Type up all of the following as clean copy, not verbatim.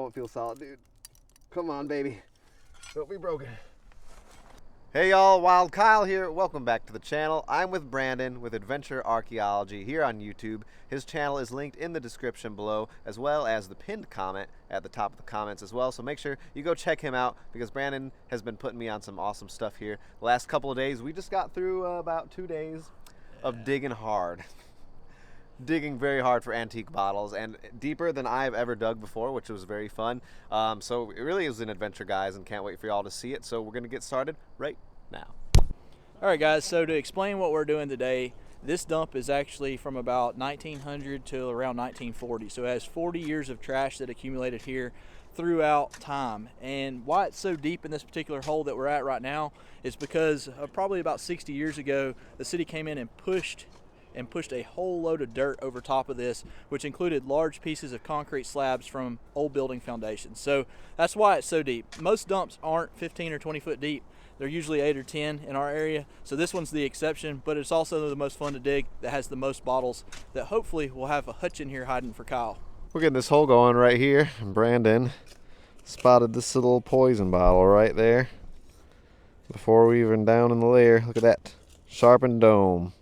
Oh, it feels solid, dude. Come on, baby. Don't be broken. Hey y'all, Wild Kyle here. Welcome back to the channel. I'm with Brandon with Adventure Archaeology here on YouTube. His channel is linked in the description below, as well as the pinned comment at the top of the comments as well. So make sure you go check him out because Brandon has been putting me on some awesome stuff here. The last couple of days, we just got through about 2 days of digging hard. Digging very hard for antique bottles, and deeper than I've ever dug before, which was very fun. So it really is an adventure, guys, and can't wait for y'all to see it. So we're going to get started right now. All right, guys, so to explain what we're doing today, this dump is actually from about 1900 to around 1940. So it has 40 years of trash that accumulated here throughout time. And why it's so deep in this particular hole that we're at right now is because probably about 60 years ago, the city came in and pushed a whole load of dirt over top of this, which included large pieces of concrete slabs from old building foundations. So that's why it's so deep. Most dumps aren't 15 or 20 foot deep. They're usually 8 or 10 in our area. So this one's the exception, but it's also the most fun to dig, that has the most bottles, that hopefully will have a hutch in here hiding for Kyle. We're getting this hole going right here. Brandon spotted this little poison bottle right there before we even down in the layer. Look at that. Sharpened Dome.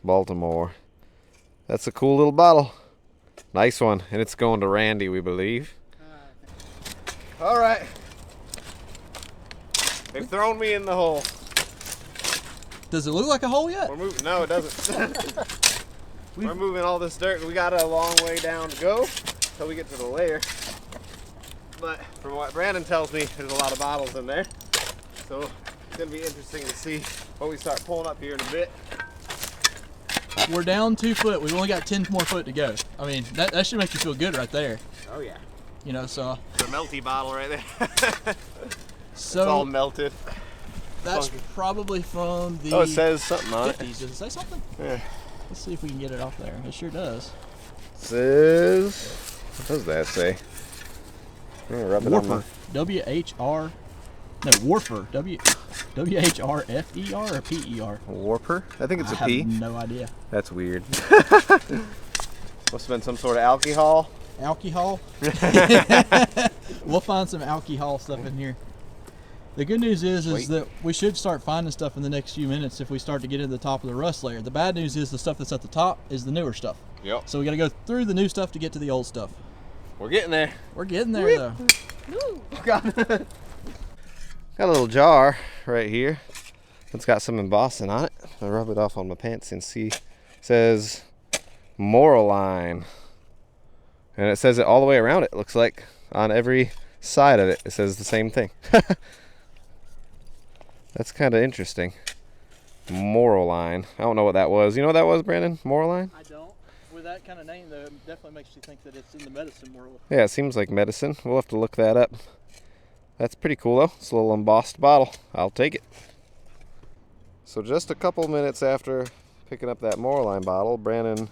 Baltimore. That's a cool little bottle. Nice one. And it's going to Randy, we believe. All right. They've thrown me in the hole. Does it look like a hole yet? We're moving. No, it doesn't. We're moving all this dirt. We got a long way down to go until we get to the layer. But from what Brandon tells me, there's a lot of bottles in there. So it's going to be interesting to see what we start pulling up here in a bit. We're down 2 foot. We've only got 10 more foot to go. I mean, that should make you feel good right there. Oh yeah. You know, so. The melty bottle right there. So it's all melted. That's probably from the. Oh, it says something on 50s. it. Does it say something? Yeah. Let's see if we can get it off there. It sure does. It says. What does that say? I'm gonna rub it on my. W-H-R. No, Warfer. W-H-R-F-E-R or P-E-R? Warper? I think it's a I P. have no idea. That's weird. Must have been some sort of alcohol. Alcohol? We'll find some alcohol stuff in here. The good news is that we should start finding stuff in the next few minutes if we start to get to the top of the rust layer. The bad news is the stuff that's at the top is the newer stuff. Yep. So we got to go through the new stuff to get to the old stuff. We're getting there. We're getting there, though. Got a little jar right here. It's got some embossing on it. I'll rub it off on my pants and see. It says Moraline. And it says it all the way around it. Looks like on every side of it, it says the same thing. That's kind of interesting. Moraline. I don't know what that was. You know what that was, Brandon? Moraline? I don't. With that kind of name, though, it definitely makes you think that it's in the medicine world. Yeah, it seems like medicine. We'll have to look that up. That's pretty cool, though. It's a little embossed bottle. I'll take it. So just a couple minutes after picking up that Moraline bottle, Brandon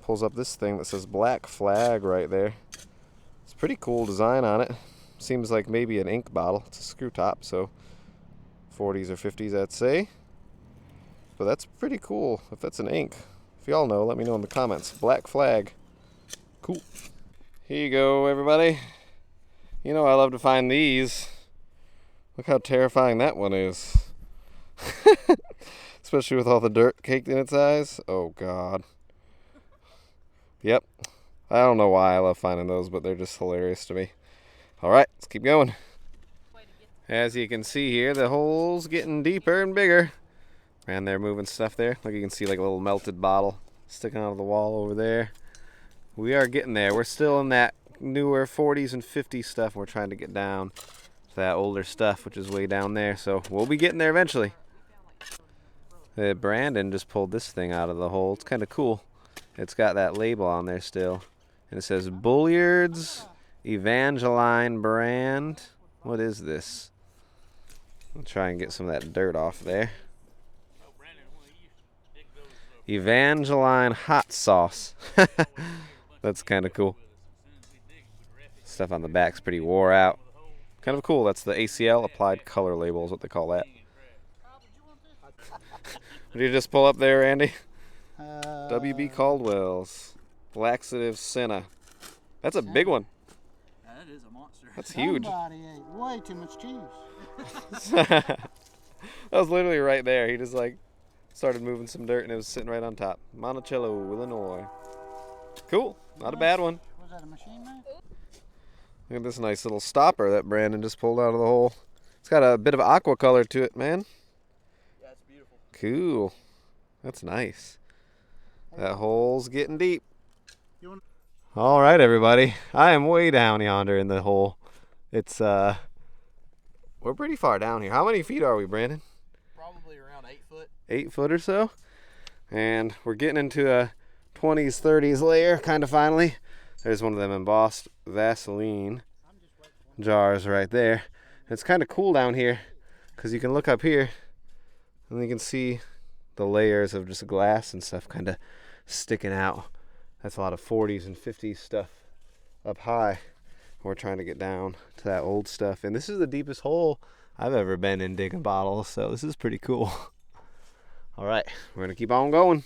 pulls up this thing that says Black Flag right there. It's a pretty cool design on it. Seems like maybe an ink bottle. It's a screw top, so 40s or 50s, I'd say. But that's pretty cool if that's an ink. If y'all know, let me know in the comments. Black Flag. Cool. Here you go, everybody. You know I love to find these. Look how terrifying that one is. Especially with all the dirt caked in its eyes. Oh, God. Yep. I don't know why I love finding those, but they're just hilarious to me. All right, let's keep going. As you can see here, the hole's getting deeper and bigger. And they're moving stuff there. Like you can see like a little melted bottle sticking out of the wall over there. We are getting there. We're still in that newer 40s and 50s stuff. We're trying to get down to that older stuff, which is way down there. So we'll be getting there eventually. Brandon just pulled this thing out of the hole. It's kind of cool. It's got that label on there still. And it says Bulliard's Evangeline brand. What is this? I'll try and get some of that dirt off there. Evangeline hot sauce. That's kind of cool. Stuff on the back's pretty wore out. Kind of cool. That's the ACL, applied color label is what they call that. What did you just pull up there, Andy? WB Caldwell's Laxative Senna. That's a big one. That is a monster. That's huge. Somebody ate way too much cheese. That was literally right there. He just like started moving some dirt and it was sitting right on top. Monticello, Illinois. Cool. Not a bad one. Was that a machine man? Look at this nice little stopper that Brandon just pulled out of the hole. It's got a bit of aqua color to it, man. Yeah, it's beautiful. Cool. That's nice. That hole's getting deep. All right, everybody. I am way down yonder in the hole. It's, we're pretty far down here. How many feet are we, Brandon? Probably around 8 foot. 8 foot or so. And we're getting into a 20s, 30s layer, kind of finally. There's one of them embossed Vaseline jars right there. It's kind of cool down here because you can look up here and you can see the layers of just glass and stuff kind of sticking out. That's a lot of 40s and 50s stuff up high. We're trying to get down to that old stuff. And this is the deepest hole I've ever been in digging bottles, so this is pretty cool. All right, we're going to keep on going.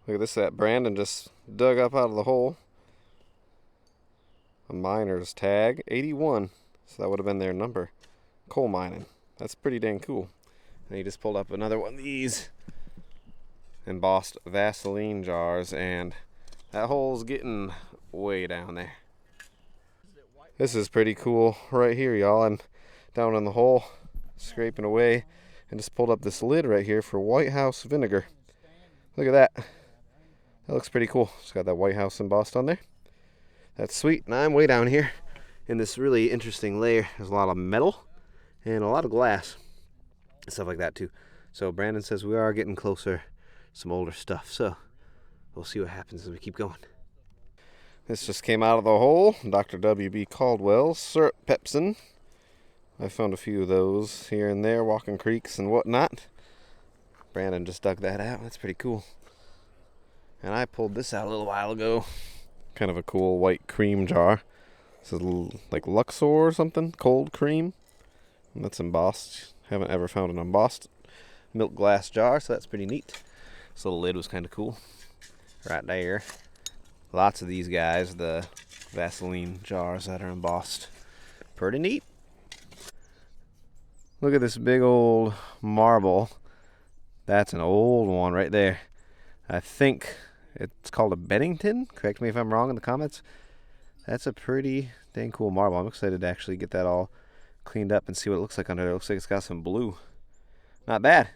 Look at this, that Brandon just dug up out of the hole. A miner's tag, 81. So that would have been their number. Coal mining. That's pretty dang cool. And he just pulled up another one of these embossed Vaseline jars, and that hole's getting way down there. This is pretty cool right here, y'all. I'm down in the hole, scraping away, and just pulled up this lid right here for White House vinegar. Look at that. That looks pretty cool. It's got that White House embossed on there. That's sweet. And I'm way down here in this really interesting layer. There's a lot of metal and a lot of glass and stuff like that too. So Brandon says we are getting closer, some older stuff. So we'll see what happens as we keep going. This just came out of the hole. Dr. W.B. Caldwell's syrup pepsin. I found a few of those here and there, walking creeks and whatnot. Brandon just dug that out. That's pretty cool. And I pulled this out a little while ago. Kind of a cool white cream jar. This is like Luxor or something, cold cream. And that's embossed. Haven't ever found an embossed milk glass jar, so that's pretty neat. This little lid was kind of cool. Right there. Lots of these guys, the Vaseline jars that are embossed. Pretty neat. Look at this big old marble. That's an old one right there. I think it's called a Bennington. Correct me if I'm wrong in the comments. That's a pretty dang cool marble. I'm excited to actually get that all cleaned up and see what it looks like under there. It looks like it's got some blue. Not bad.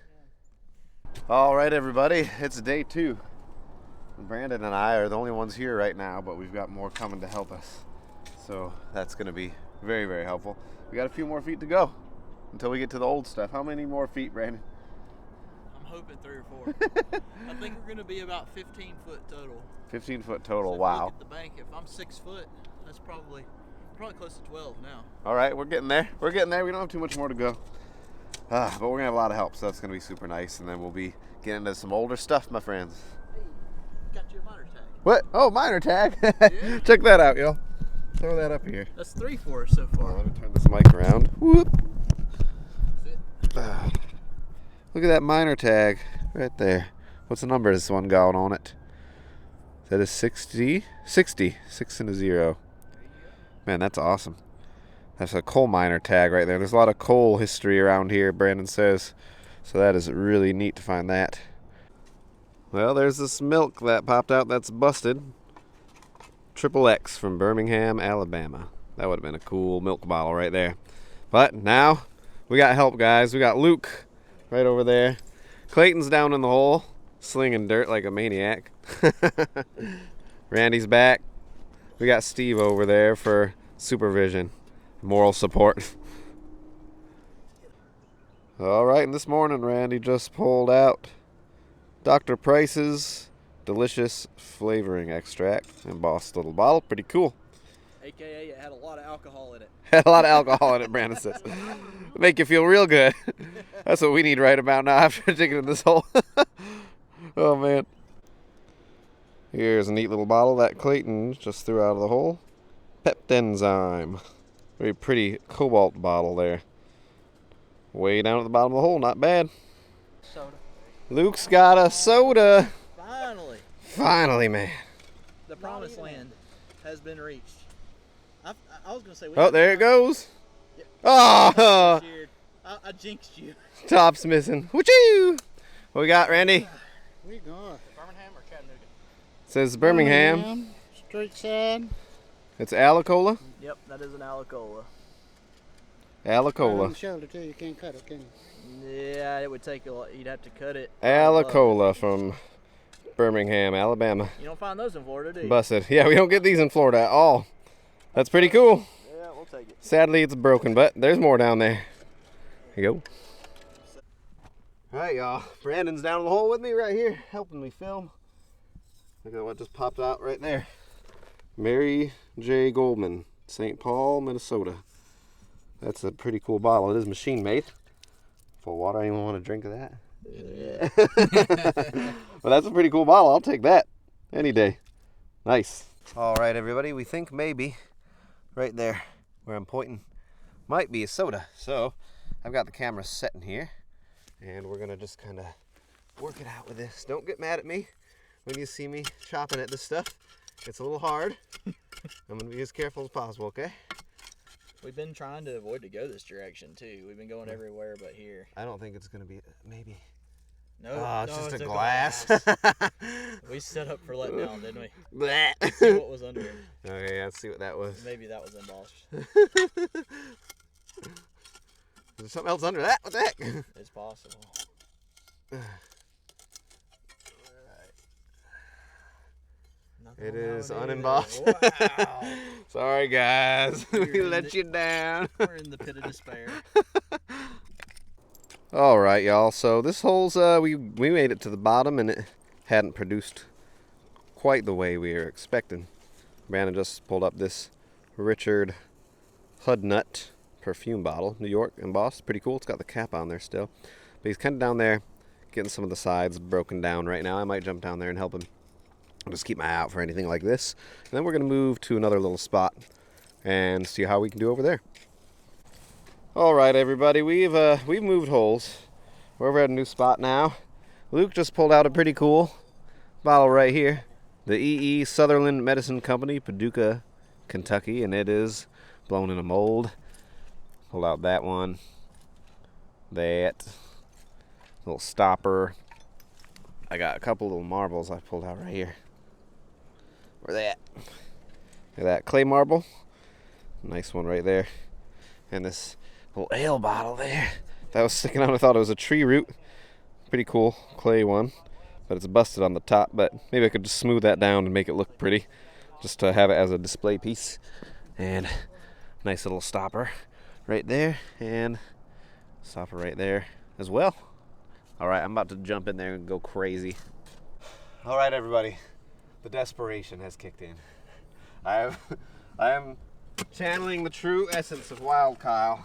All right, everybody. It's day 2. Brandon and I are the only ones here right now, but we've got more coming to help us. So that's going to be very, very helpful. We got a few more feet to go until we get to the old stuff. How many more feet, Brandon? I'm hoping 3 or 4. I think we're going to be about 15 foot total. 15 foot total, So wow. look at the bank. If I'm 6 foot, that's probably close to 12 now. All right, we're getting there. We're getting there. We don't have too much more to go. But we're going to have a lot of help, so that's going to be super nice. And then we'll be getting into some older stuff, my friends. Hey, got you a miner tag. What? Oh, miner tag. Yeah. Check that out, y'all. Throw that up here. That's 3 for us so far. Let me turn this mic around. Whoop. That's it. Look at that miner tag right there. What's the number this one got on it? That is 60? 60. 6 and a 0. Man, that's awesome. That's a coal miner tag right there. There's a lot of coal history around here, Brandon says. So that is really neat to find that. Well, there's this milk that popped out that's busted. Triple X from Birmingham, Alabama. That would have been a cool milk bottle right there. But now we got help, guys. We got Luke right over there. Clayton's down in the hole, slinging dirt like a maniac. Randy's back. We got Steve over there for supervision, moral support. All right, and this morning Randy just pulled out Dr. Price's delicious flavoring extract. Embossed little bottle, pretty cool. AKA it had a lot of alcohol in it. Had a lot of alcohol in it, Brandon says. Make you feel real good. That's what we need right about now after digging in this hole. Oh, man. Here's a neat little bottle that Clayton just threw out of the hole. Peptenzyme. Very pretty cobalt bottle there. Way down at the bottom of the hole, not bad. Soda. Luke's got a soda. Finally. Finally, man. The promised land has been reached. I was gonna say. Oh, there it goes. Oh, I jinxed you. top's missing. Woo-choo! What we got, Randy? We got Birmingham or Chattanooga? Says Birmingham. Straight side. It's Alicola. Yep, that is an Alicola. Right on Alicola. the shoulder too. You can't cut it, can you? Yeah, it would take a lot. You'd have to cut it. Alicola from Birmingham, Alabama. You don't find those in Florida, do you? Busted. Yeah, we don't get these in Florida at all. That's pretty cool. Yeah, we'll take it. Sadly, it's broken, but there's more down there. Here you go. All right, y'all. Brandon's down in the hole with me right here, helping me film. Look at what just popped out right there. Mary J. Goldman, St. Paul, Minnesota. That's a pretty cool bottle. It is machine made. Full water. Anyone want to drink of that? Yeah. Well, that's a pretty cool bottle. I'll take that any day. Nice. All right, everybody. We think maybe right there where I'm pointing might be a soda. So I've got the camera set in here, and we're gonna just kind of work it out with this. Don't get mad at me when you see me chopping at this stuff. It's a little hard. I'm gonna be as careful as possible, okay? We've been trying to avoid to go this direction too. We've been going everywhere but here. I don't think it's gonna be, maybe. No, Oh, it's no, just it's a glass. We set up for letdown, didn't we? Bleh. Let's see what was under it. Okay, let's see what that was. Maybe that was embossed. Is there something else under that? What the heck? It's possible. It is unembossed. Wow. Sorry, guys. We You're let you down. We're in the pit of despair. All right, y'all. So this hole's we made it to the bottom, and it hadn't produced quite the way we were expecting. Brandon just pulled up this Richard Hudnut perfume bottle, New York embossed. Pretty cool. It's got the cap on there still, but he's kind of down there getting some of the sides broken down right now. I might jump down there and help him. I'll just keep my eye out for anything like this, and then we're gonna move to another little spot and see how we can do over there. All right, everybody, we've moved holes. We're over at a new spot now. Luke just pulled out a pretty cool bottle right here, the E.E. Sutherland Medicine Company, Paducah, Kentucky, and it is blown in a mold. Pulled out that one, that little stopper. I got a couple little marbles I pulled out right here. Where they at? Look at that clay marble. Nice one right there. And this little ale bottle there that was sticking out. I thought it was a tree root. Pretty cool clay one, but it's busted on the top. But maybe I could just smooth that down and make it look pretty, just to have it as a display piece. And nice little stopper right there, and stopper right there as well. All right, I'm about to jump in there and go crazy. All right, everybody, the desperation has kicked in. I am channeling the true essence of WILDKYLE,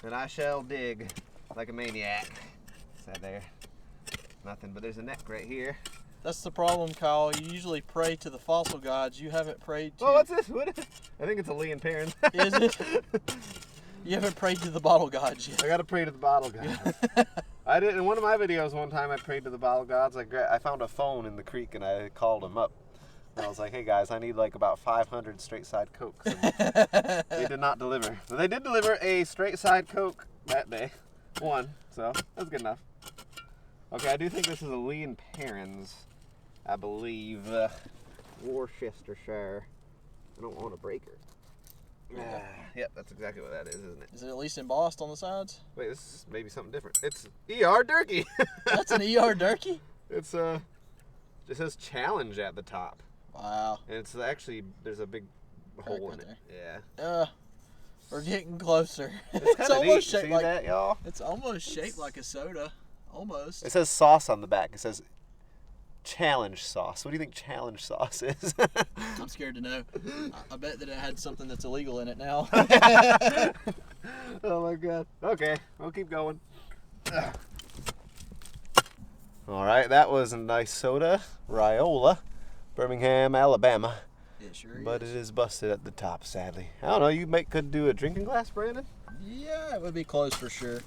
and I shall dig like a maniac. What's that there? Nothing, but there's a neck right here. That's the problem, Kyle. You usually pray to the fossil gods. You haven't prayed to... Oh, what's this? What is it? I think it's a Lee and Perrin. Is it? You haven't prayed to the bottle gods yet. I gotta pray to the bottle gods. I did in one of my videos one time. I prayed to the bottle gods. I found a phone in the creek and I called them up. And I was like, "Hey guys, I need like about 500 straight side Cokes." And they did not deliver, but they did deliver a straight side Coke that day, one. So that's good enough. Okay, I do think this is a Lee and Perrin's, I believe, Worcestershire. I don't want to break her. Yep, that's exactly what that is, isn't it? Is it at least embossed on the sides? Wait, this is maybe something different. It's ER Durkee. That's an ER Durkee? It's it says challenge at the top. Wow. And it's actually, there's a big hole right in it. there. Yeah. We're getting closer. It's kind of almost neat. shaped See like that, y'all? It's almost shaped like a soda. Almost. It says sauce on the back. It says challenge sauce. What do you think challenge sauce is? I'm scared to know. I bet that it had something that's illegal in it now. Oh my god. Okay, we'll keep going. All right, that was a nice soda, Riola, Birmingham, Alabama. It sure But is. it is busted at the top, sadly. I don't know. You could do a drinking glass, Brandon. Yeah, it would be close for sure.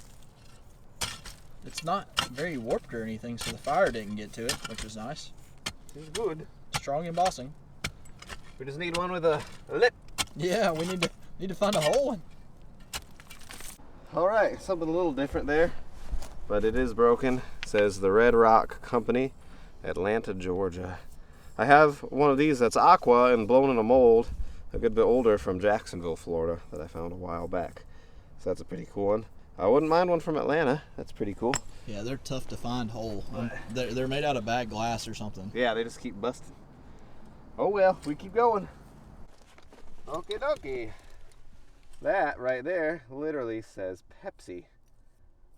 It's not very warped or anything, so the fire didn't get to it, which was nice. It's good. Strong embossing. We just need one with a lip. Yeah, we need to find a whole one. All right, something a little different there, but it is broken. It says the Red Rock Company, Atlanta, Georgia. I have one of these that's aqua and blown in a mold, a good bit older, from Jacksonville, Florida, that I found a while back. So that's a pretty cool one. I wouldn't mind one from Atlanta. That's pretty cool. Yeah, they're tough to find whole. They're made out of bad glass or something. Yeah, they just keep busting. Oh well, we keep going. Okie dokie. That right there literally says Pepsi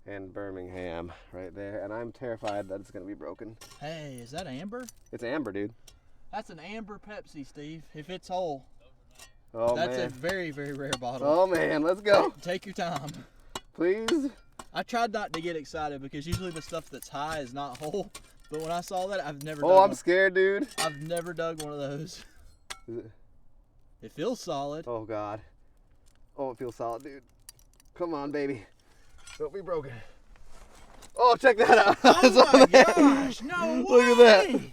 and Birmingham right there, and I'm terrified that it's gonna be broken. Hey, is that amber? It's amber, dude. That's an amber Pepsi, Steve. If it's whole. Oh, That's man. a very, very rare bottle. Oh man, let's go. Take your time. Please. I tried not to get excited because usually the stuff that's high is not whole. But when I saw that, I've never. Oh, I'm scared, dude. I've never dug one of those. It feels solid. Oh God. Oh, it feels solid, dude. Come on, baby. Don't be broken. Oh, check that out. Oh my gosh! No way! Look at that.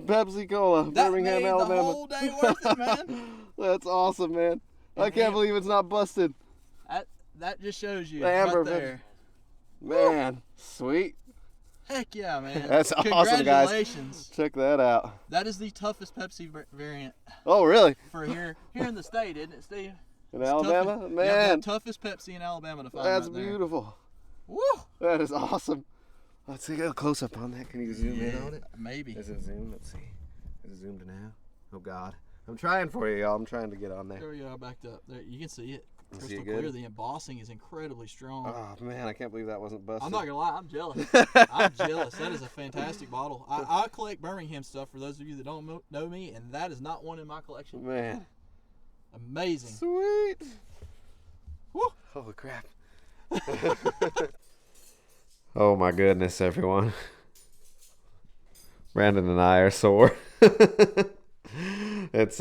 Pepsi Cola, That Birmingham, made Alabama. the whole day worth it, man. That's awesome, man. I can't believe it's not busted. That just shows you The amber, right there. Man, sweet. Heck yeah, man. That's awesome, guys. Congratulations. Check that out. That is the toughest Pepsi variant Oh, really? for here in the state, isn't it, Steve? In It's Alabama? toughest, Man, yeah, the toughest Pepsi in Alabama to find. that's right there. beautiful. Woo! That is awesome. Let's take a close up on that. Can you zoom in on it? Maybe. Is it zoomed? Let's see. Is it zoomed now? Oh God. I'm trying for you, y'all. I'm trying to get on there. There we go, backed up. There, you can see it. You see Crystal it good? clear. The embossing is incredibly strong. Oh man, I can't believe that wasn't busted. I'm not gonna lie, I'm jealous. I'm jealous. That is a fantastic bottle. I collect Birmingham stuff for those of you that don't know me, and that is not one in my collection. Man. Amazing. Sweet. Woo. Holy crap. Oh my goodness, everyone. Brandon and I are sore. It's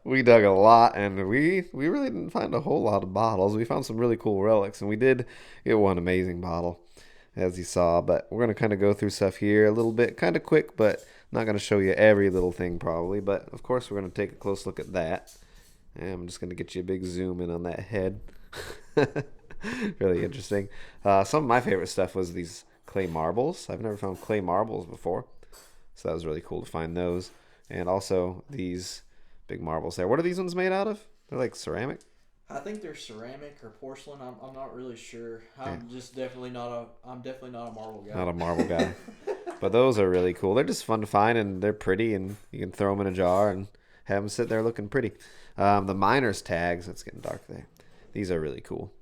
we dug a lot, and we really didn't find a whole lot of bottles. We found some really cool relics, and we did get one amazing bottle, as you saw. But we're gonna kind of go through stuff here a little bit, kind of quick, but not gonna show you every little thing probably. But of course, we're gonna take a close look at that. And I'm just gonna get you a big zoom in on that head. Really interesting. Some of my favorite stuff was these clay marbles. I've never found clay marbles before, so that was really cool to find those. And also these big marbles there. What are these ones made out of? They're like ceramic? I think they're ceramic or porcelain. I'm not really sure. I'm definitely not a marble guy. Not a marble guy. But those are really cool. They're just fun to find, and they're pretty, and you can throw them in a jar and have them sit there looking pretty. The miner's tags, it's getting dark there. These are really cool.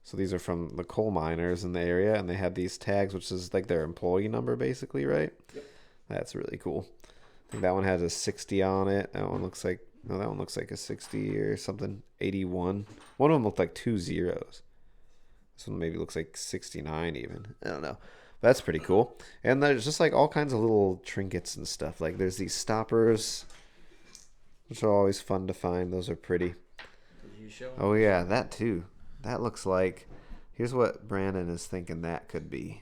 So these are from the coal miners in the area, and they have these tags, which is like their employee number basically, right? Yep. That's really cool. I think that one has a 60 on it. That one looks like a 60 or something. 81. One of them looked like 2 zeros. This one maybe looks like 69 even. I don't know. That's pretty cool. And there's just like all kinds of little trinkets and stuff. Like there's these stoppers, which are always fun to find. Those are pretty. Did you show them? Oh yeah, that too. That looks like, here's what Brandon is thinking that could be.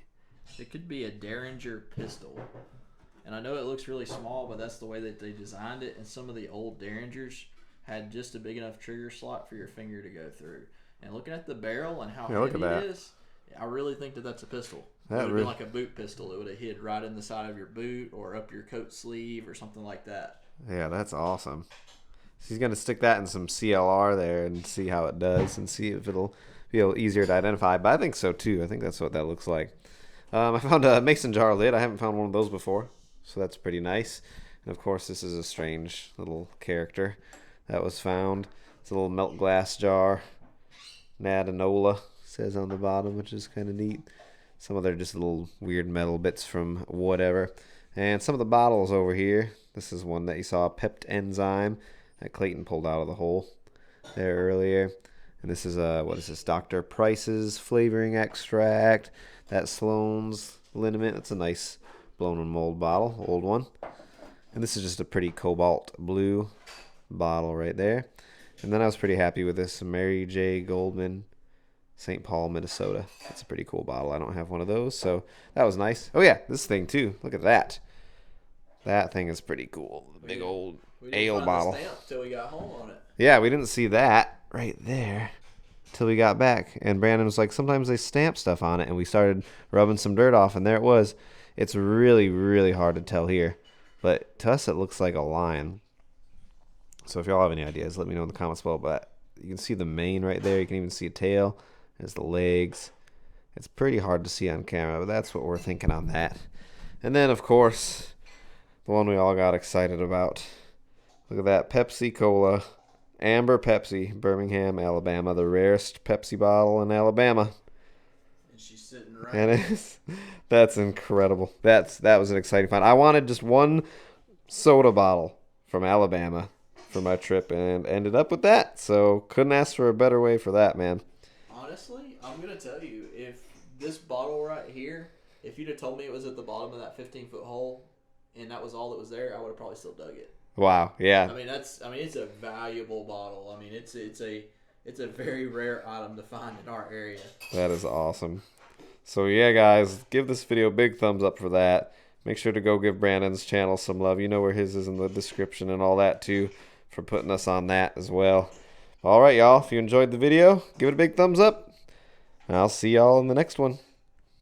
It could be a Derringer Pistol. And I know it looks really small, but that's the way that they designed it. And some of the old Derringers had just a big enough trigger slot for your finger to go through. And looking at the barrel and how look heavy at that. it is, I really think that that's a pistol. That It would have really- been like a boot pistol. It would have hid right in the side of your boot or up your coat sleeve or something like that. Yeah, that's awesome. She's going to stick that in some CLR there and see how it does and see if it'll be a little easier to identify. But I think so too. I think that's what that looks like. I found a mason jar lid. I haven't found one of those before, so that's pretty nice. And of course, this is a strange little character that was found. It's a little melt glass jar. Nadanola says on the bottom, which is kind of neat. Some of them are just little weird metal bits from whatever. And some of the bottles over here. This is one that you saw, Pept enzyme that Clayton pulled out of the hole there earlier. And this is what is this? Dr. Price's flavoring extract. That Sloan's liniment. That's a nice blown and mold bottle, old one. And this is just a pretty cobalt blue bottle right there. And then I was pretty happy with this Mary J. Goldman, St. Paul, Minnesota. That's a pretty cool bottle. I don't have one of those, so that was nice. Oh yeah, this thing too. Look at that. That thing is pretty cool. The big old We didn't ale find bottle. the stamp till we got home on it. Yeah, we didn't see that right there till we got back. And Brandon was like, sometimes they stamp stuff on it. And we started rubbing some dirt off, and there it was. It's really, really hard to tell here. But to us, it looks like a lion. So if y'all have any ideas, let me know in the comments below. But you can see the mane right there. You can even see a tail. There's the legs. It's pretty hard to see on camera, but that's what we're thinking on that. And then, of course, the one we all got excited about. Look at that, Pepsi Cola. Amber Pepsi, Birmingham, Alabama. The rarest Pepsi bottle in Alabama. And she's sitting right And that's incredible. That was an exciting find. I wanted just one soda bottle from Alabama for my trip and ended up with that. So couldn't ask for a better way for that, man. Honestly, I'm going to tell you, if this bottle right here, if you'd have told me it was at the bottom of that 15-foot hole and that was all that was there, I would have probably still dug it. Wow, yeah. I mean, it's a valuable bottle. I mean, it's a very rare item to find in our area. That is awesome. So yeah, guys, give this video a big thumbs up for that. Make sure to go give Brandon's channel some love. You know where his is in the description and all that too, for putting us on that as well. All right, y'all, if you enjoyed the video, give it a big thumbs up. And I'll see y'all in the next one.